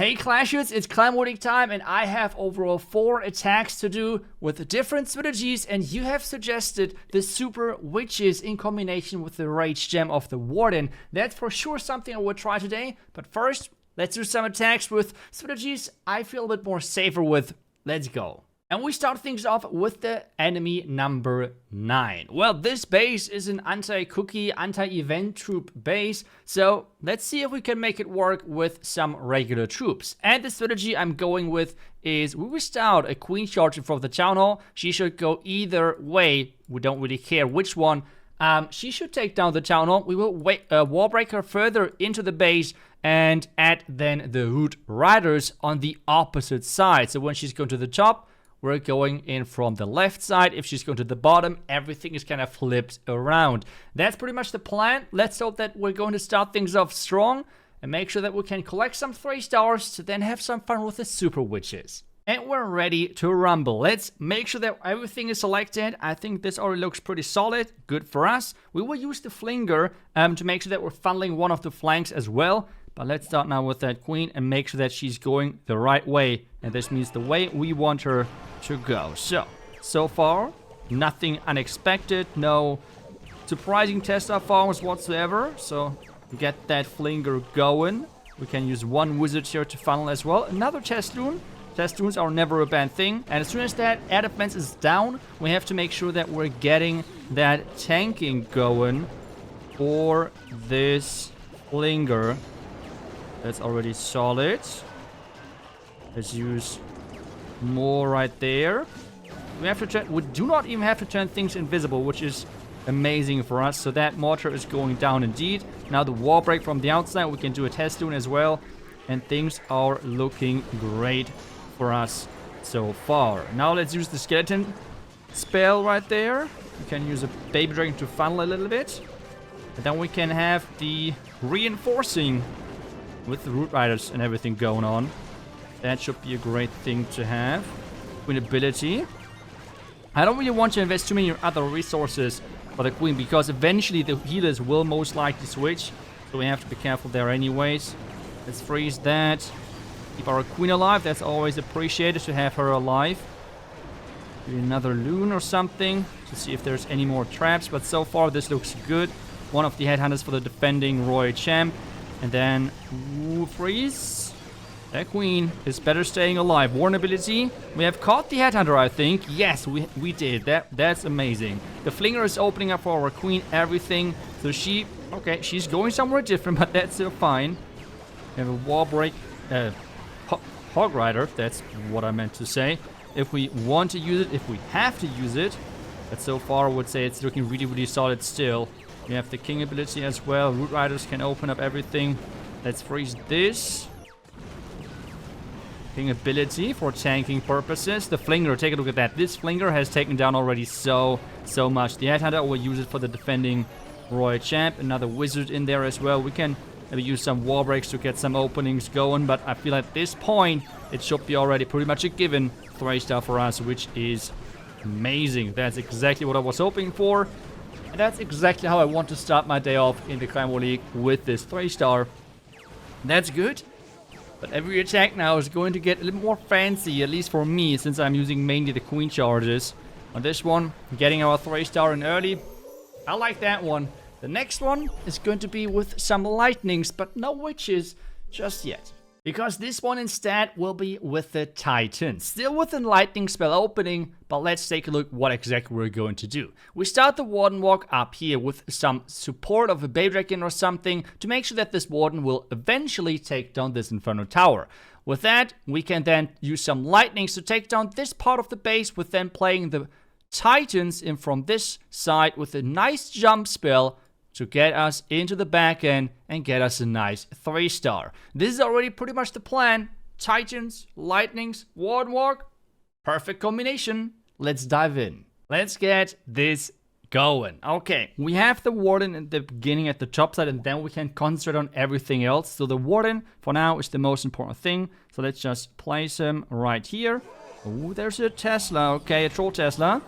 Hey Clashers, it's clan voting time and I have overall 4 attacks to do with different strategies, and you have suggested the super witches in combination with the rage gem of the warden. That's for sure something I will try today, but first let's do some attacks with strategies I feel a bit more safer with. Let's go. And we start things off with the enemy number 9. Well, this base is an anti-cookie, anti-event troop base, so let's see if we can make it work with some regular troops. And the strategy I'm going with is we will start a queen charge in front of the town hall. She should go either way. We don't really care which one. She should take down the town hall. We will wall break her further into the base and add then the root riders on the opposite side. So when she's going to the top, we're going in from the left side. If she's going to the bottom, everything is kind of flipped around. That's pretty much the plan. Let's hope that we're going to start things off strong and make sure that we can collect some 3 stars to then have some fun with the super witches. And we're ready to rumble. Let's make sure that everything is selected. I think this already looks pretty solid. Good for us. We will use the flinger to make sure that we're funneling one of the flanks as well. But let's start now with that queen and make sure that she's going the right way. And this means the way we want her to go. So far, nothing unexpected. No surprising Tesla farms whatsoever. So get that flinger going. We can use one wizard here to funnel as well. Another Testoon. Testoons are never a bad thing. And as soon as that air defense is down, we have to make sure that we're getting that tanking going for this flinger. That's already solid. Let's use more right there. We do not even have to turn things invisible, which is amazing for us. So that mortar is going down indeed. Now the wall break from the outside, we can do a Testoon as well. And things are looking great for us so far. Now let's use the skeleton spell right there. We can use a baby dragon to funnel a little bit. And then we can have the reinforcing with the root riders and everything going on. That should be a great thing to have. Queen ability. I don't really want to invest too many other resources for the queen, because eventually the healers will most likely switch. So we have to be careful there anyways. Let's freeze that. Keep our queen alive. That's always appreciated to have her alive. Do another loon or something to see if there's any more traps. But so far this looks good. One of the headhunters for the defending royal champ. And then freeze. That queen is better staying alive. Warn ability. We have caught the headhunter, I think. Yes, we did. That's amazing. The flinger is opening up for our queen. Everything. So she's going somewhere different, but that's still fine. We have a wall break. Hog rider. That's what I meant to say. If we want to use it, if we have to use it. But so far, I would say it's looking really, really solid still. We have the king ability as well. Root riders can open up everything. Let's freeze this. King ability for tanking purposes. The flinger, take a look at that. This flinger has taken down already so much. The headhunter will use it for the defending royal champ. Another wizard in there as well. We can maybe use some wall breaks to get some openings going, but I feel at this point it should be already pretty much a given 3-star for us, which is amazing. That's exactly what I was hoping for. And that's exactly how I want to start my day off in the Clan War League, with this 3-star. That's good. But every attack now is going to get a little more fancy, at least for me, since I'm using mainly the queen charges. On this one, getting our 3-star in early. I like that one. The next one is going to be with some lightnings, but no witches just yet. Because this one instead will be with the Titans. Still with the lightning spell opening, but let's take a look what exactly we're going to do. We start the Warden Walk up here with some support of a Bay Dragon or something to make sure that this Warden will eventually take down this Inferno Tower. With that, we can then use some lightnings to take down this part of the base, with then playing the Titans in from this side with a nice jump spell to get us into the back end and get us a nice 3-star. This is already pretty much the plan. Titans, lightnings, Warden Walk. Perfect combination. Let's dive in. Let's get this going. Okay, we have the Warden at the beginning at the top side, and then we can concentrate on everything else. So the Warden, for now, is the most important thing. So let's just place him right here. Oh, there's a Tesla. Okay, a Troll Tesla.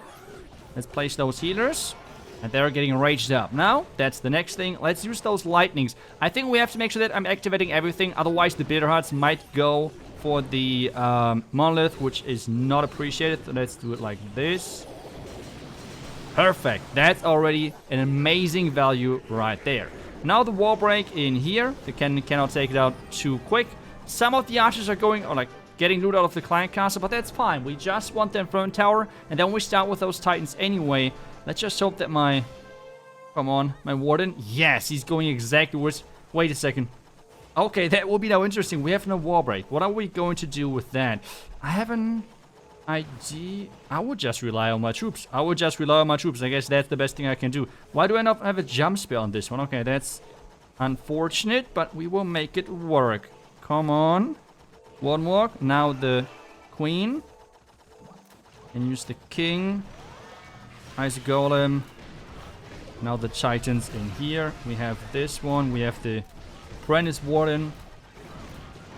Let's place those healers. And they're getting raged up. Now, that's the next thing. Let's use those lightnings. I think we have to make sure that I'm activating everything. Otherwise, the bitter hearts might go for the monolith, which is not appreciated. So let's do it like this. Perfect. That's already an amazing value right there. Now the wall break in here. The cannon cannot take it out too quick. Some of the archers are going, or like, getting loot out of the clan castle, but that's fine. We just want the Inferno Tower, and then we start with those titans anyway. Let's just hope that my... Come on, my warden. Yes, he's going exactly where... Wait a second. Okay, that will be now interesting. We have no wall break. What are we going to do with that? I have an idea. I would just rely on my troops. I guess that's the best thing I can do. Why do I not have a jump spell on this one? Okay, that's unfortunate, but we will make it work. Come on. One walk. Now the queen. And use the king. iTzu golem. Now the titans in here. We have this one. We have the apprentice warden.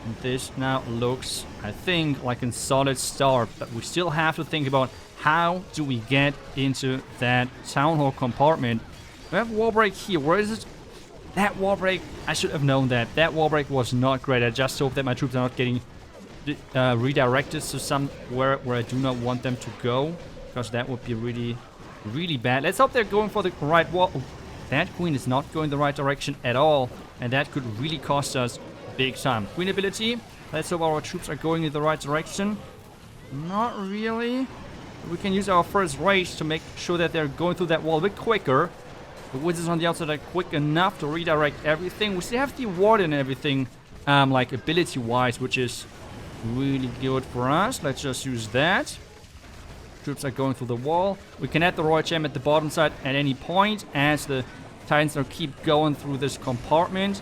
And this now looks, I think, like a solid start. But we still have to think about how do we get into that town hall compartment. We have wall break here. Where is it? That wall break, I should have known that. That wall break was not great. I just hope that my troops are not getting redirected to somewhere where I do not want them to go. Because that would be really, really bad. Let's hope they're going for the right wall. Oh, that queen is not going the right direction at all. And that could really cost us big time. Queen ability. Let's hope our troops are going in the right direction. Not really. We can use our first rage to make sure that they're going through that wall a bit quicker. The wizards on the outside are quick enough to redirect everything. We still have the warden and everything, like ability-wise, which is really good for us. Let's just use that. Troops are going through the wall. We can add the royal gem at the bottom side at any point as the titans are keep going through this compartment.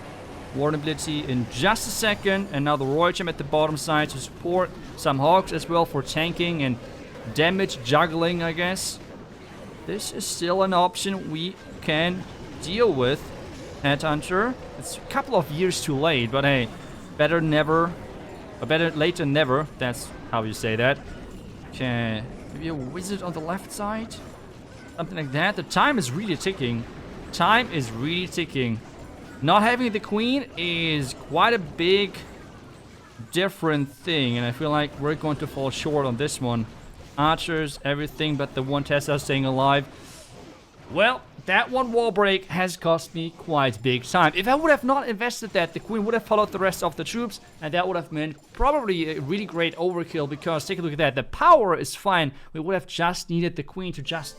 Warden ability in just a second. And now the royal gem at the bottom side to support some hogs as well for tanking and damage juggling, I guess. This is still an option we can deal with. Headhunter. It's a couple of years too late, but hey, better never, or better late than never. That's how you say that. Okay, maybe a wizard on the left side, something like that. The time is really ticking. Time is really ticking. Not having the queen is quite a big different thing, and I feel like we're going to fall short on this one. Archers, everything but the one Tessa staying alive. Well, that one wall break has cost me quite big time. If I would have not invested that, the queen would have followed the rest of the troops, and that would have meant probably a really great overkill, because take a look at that. The power is fine. We would have just needed the queen to just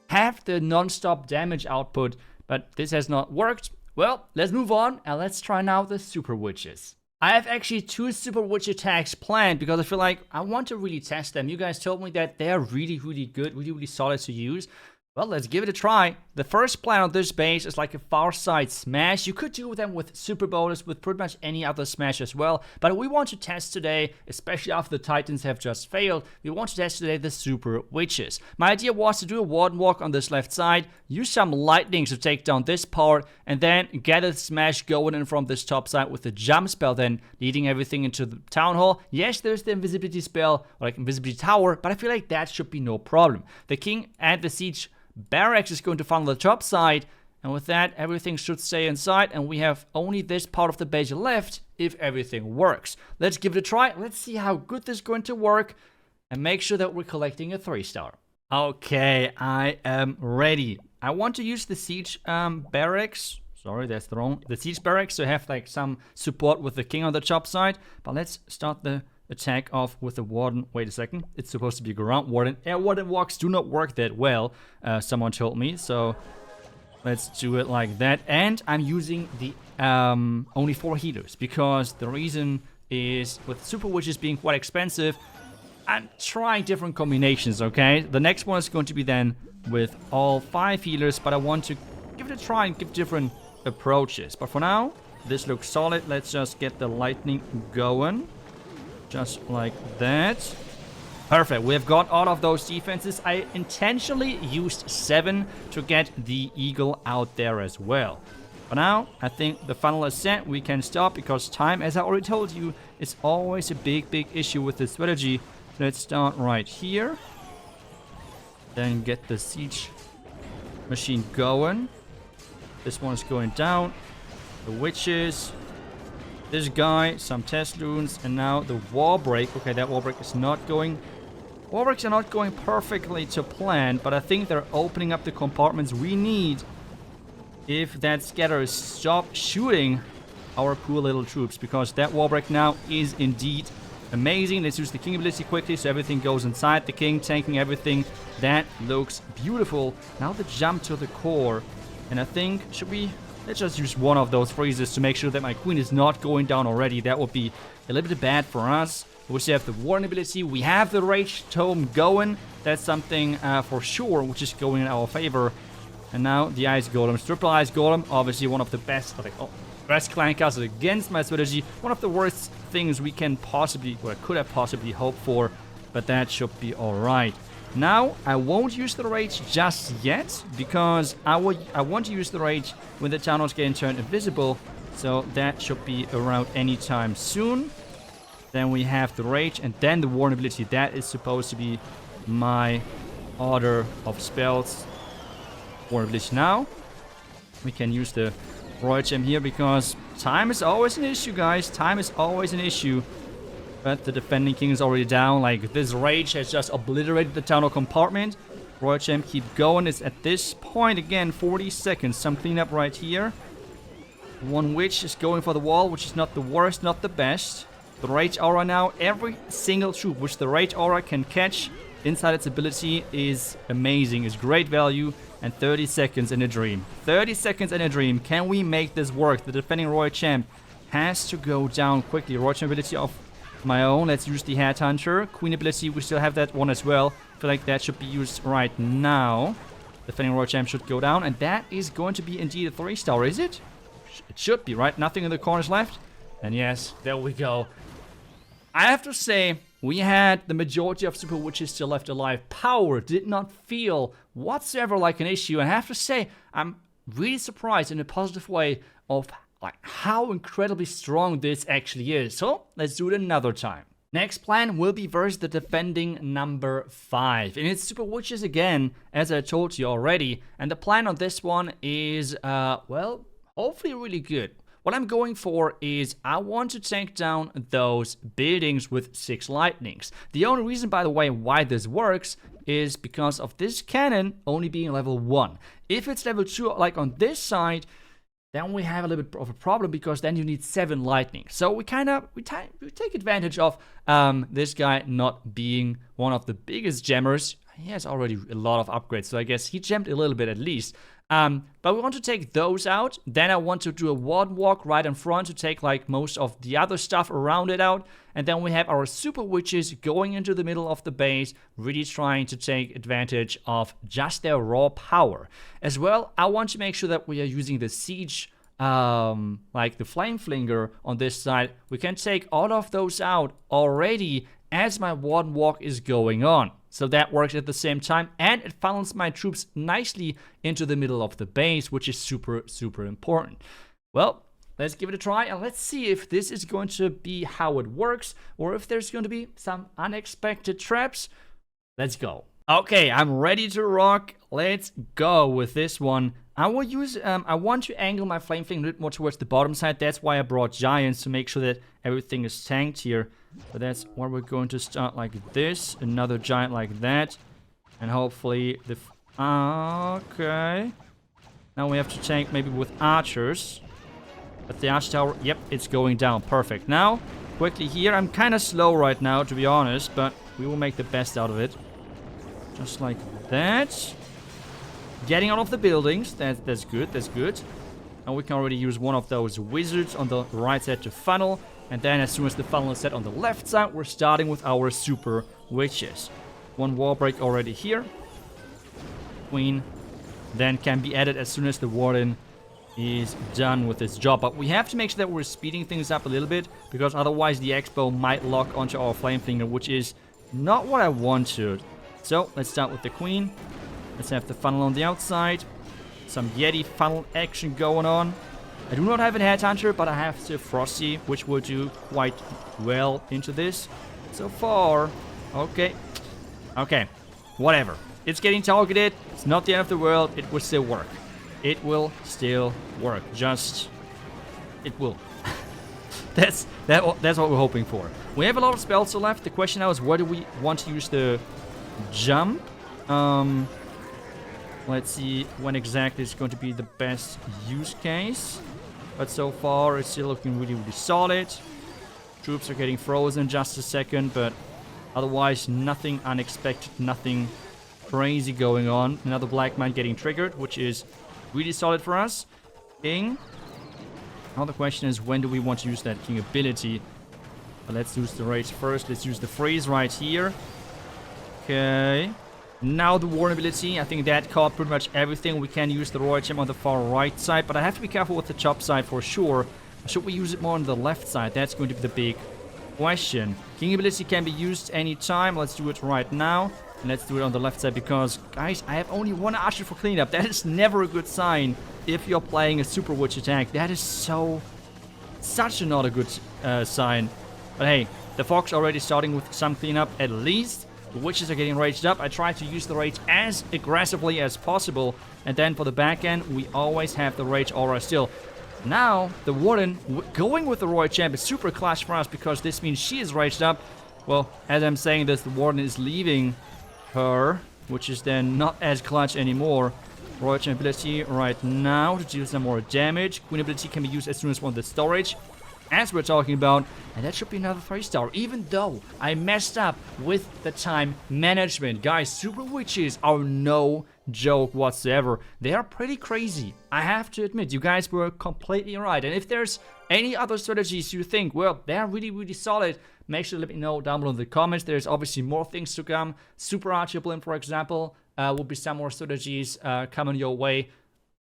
have the non-stop damage output, but this has not worked. Well, let's move on, and let's try now the super witches. I have actually 2 super witch attacks planned because I feel like I want to really test them. You guys told me that they're really, really good, really, really solid to use. Well, let's give it a try. The first plan on this base is like a far side smash. You could do them with super bonus, with pretty much any other smash as well. But we want to test today, especially after the titans have just failed, we want to test today the super witches. My idea was to do a warden walk on this left side, use some lightnings to take down this part, and then get a smash going in from this top side with the jump spell, then leading everything into the town hall. Yes, there's the invisibility spell, or like invisibility tower, but I feel like that should be no problem. The king and the siege barracks is going to funnel the top side, and with that everything should stay inside, and we have only this part of the base left if everything works. Let's give it a try. Let's see how good this is going to work, and make sure that we're collecting a 3-star. Okay, I am ready. I want to use the siege barracks. Sorry, that's the wrong. The siege barracks to have like some support with the king on the top side. But let's start the attack off with the warden. Wait a second, it's supposed to be ground warden. Air warden walks do not work that well, someone told me, so let's do it like that. And I'm using the only 4 healers, because the reason is with super witches being quite expensive, I'm trying different combinations. Okay, the next one is going to be then with all 5 healers, but I want to give it a try and give different approaches. But for now, this looks solid. Let's just get the lightning going. Just like that. Perfect. We have got all of those defenses. I intentionally used 7 to get the eagle out there as well. For now, I think the funnel is set. We can stop because time, as I already told you, is always a big, big issue with this strategy. Let's start right here. Then get the siege machine going. This one is going down. The witches. This guy, some test loons, and now the wall break. Okay, that wall break is not going... Wall breaks are not going perfectly to plan, but I think they're opening up the compartments we need if that scatter stops shooting our poor little troops, because that wall break now is indeed amazing. Let's use the king ability quickly so everything goes inside the king, tanking everything. That looks beautiful. Now the jump to the core, and I think, let's just use one of those freezes to make sure that my queen is not going down already. That would be a little bit bad for us. We still have the warden ability. We have the rage tome going. That's something for sure, which is going in our favor. And now the ice golem, triple ice golem, obviously one of the best, best clan castles against my strategy. One of the worst things we can possibly, or could have possibly hoped for, but that should be all right. Now, I won't use the rage just yet, because I want to use the rage when the town is getting turned invisible, so that should be around any time soon. Then we have the rage, and then the warden ability. That is supposed to be my order of spells. Warden ability now. We can use the royal gem here, because time is always an issue, guys. Time is always an issue. But the defending king is already down. Like, this rage has just obliterated the tunnel compartment. Royal Champ keep going. It's at this point, again, 40 seconds. Some cleanup right here. One witch is going for the wall, which is not the worst, not the best. The Rage Aura now, every single troop which the Rage Aura can catch inside its ability is amazing. Is great value. And 30 seconds in a dream. 30 seconds in a dream. Can we make this work? The defending Royal Champ has to go down quickly. Royal Champ ability of my own. Let's use the Headhunter. Queen ability, we still have that one as well. I feel like that should be used right now. Defending Royal Champ should go down. And that is going to be indeed a 3-star, is it? It should be, right? Nothing in the corners left. And yes, there we go. I have to say, we had the majority of Super Witches still left alive. Power did not feel whatsoever like an issue. And I have to say, I'm really surprised in a positive way of like how incredibly strong this actually is. So let's do it another time. Next plan will be versus the defending number 5. And it's Super Witches again, as I told you already. And the plan on this one is, well, hopefully really good. What I'm going for is I want to take down those buildings with 6 lightnings. The only reason, by the way, why this works is because of this cannon only being level 1. If it's level 2, like on this side, then we have a little bit of a problem, because then you need 7 lightning. So we take advantage of this guy not being one of the biggest gemmers. He has already a lot of upgrades, so I guess he gemmed a little bit at least. But we want to take those out. Then I want to do a warden walk right in front to take like most of the other stuff around it out. And then we have our Super Witches going into the middle of the base, really trying to take advantage of just their raw power. As well, I want to make sure that we are using the siege, like the Flame Flinger on this side. We can take all of those out already as my warden walk is going on. So that works at the same time, and it funnels my troops nicely into the middle of the base, which is super, super important. Well, let's give it a try, and let's see if this is going to be how it works, or if there's going to be some unexpected traps. Let's go. Okay, I'm ready to rock. Let's go with this one. I will use, I want to angle my Flame Fling a bit more towards the bottom side. That's why I brought Giants, to make sure that everything is tanked here. But that's where we're going to start like this. Another giant like that. And hopefully the... okay. Now we have to tank maybe with archers. But the arch tower... yep, it's going down. Perfect. Now, quickly here. I'm kind of slow right now, to be honest. But we will make the best out of it. Just like that. Getting out of the buildings. That's good. That's good. And we can already use one of those wizards on the right side to funnel. And then as soon as the funnel is set on the left side, we're starting with our Super Witches. One wall break already here. Queen then can be added as soon as the Warden is done with his job. But we have to make sure that we're speeding things up a little bit, because otherwise the Expo might lock onto our Flame Finger, which is not what I wanted. So let's start with the Queen. Let's have the funnel on the outside. Some Yeti funnel action going on. I do not have a Headhunter, but I have the Frosty, which will do quite well into this so far. Okay. Okay. Whatever. It's getting targeted. It's not the end of the world. It will still work. It will still work. Just... it will. That's what we're hoping for. We have a lot of spells left. The question now is, where do we want to use the jump? Let's see when exactly is going to be the best use case. But so far, it's still looking really, really solid. Troops are getting frozen just a second, but otherwise, nothing unexpected, nothing crazy going on. Another black mine getting triggered, which is really solid for us. King. Now the question is, when do we want to use that king ability? But let's use the rage first. Let's use the freeze right here. Okay. Now the warn ability. I think that caught pretty much everything. We can use the royal gem on the far right side, but I have to be careful with the chop side for sure. Should we use it more on the left side? That's going to be the big question. King ability can be used anytime. Let's do it right now. And let's do it on the left side because, guys, I have only one archer for cleanup. That is never a good sign if you're playing a super witch attack. That is such a not a good sign. But hey, the fox already starting with some cleanup at least. The witches are getting raged up. I try to use the rage as aggressively as possible. And then for the back end, we always have the rage aura still. Now, the warden going with the royal champ is super clutch for us because this means she is raged up. Well, as I'm saying this, the warden is leaving her, which is then not as clutch anymore. Royal champ ability right now to deal some more damage. Queen ability can be used as soon as we're on the storage, as we're talking about, and that should be another 3-star, even though I messed up with the time management. Guys, super witches are no joke whatsoever. They are pretty crazy, I have to admit. You guys were completely right, and if there's any other strategies you think, well, they're really, really solid, make sure to let me know down below in the comments. There's obviously more things to come. Super Archer Blend, for example, will be some more strategies coming your way.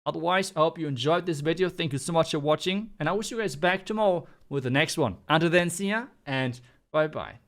Otherwise, I hope you enjoyed this video. Thank you so much for watching, and I wish you guys back tomorrow with the next one. Until then, see ya, and bye-bye.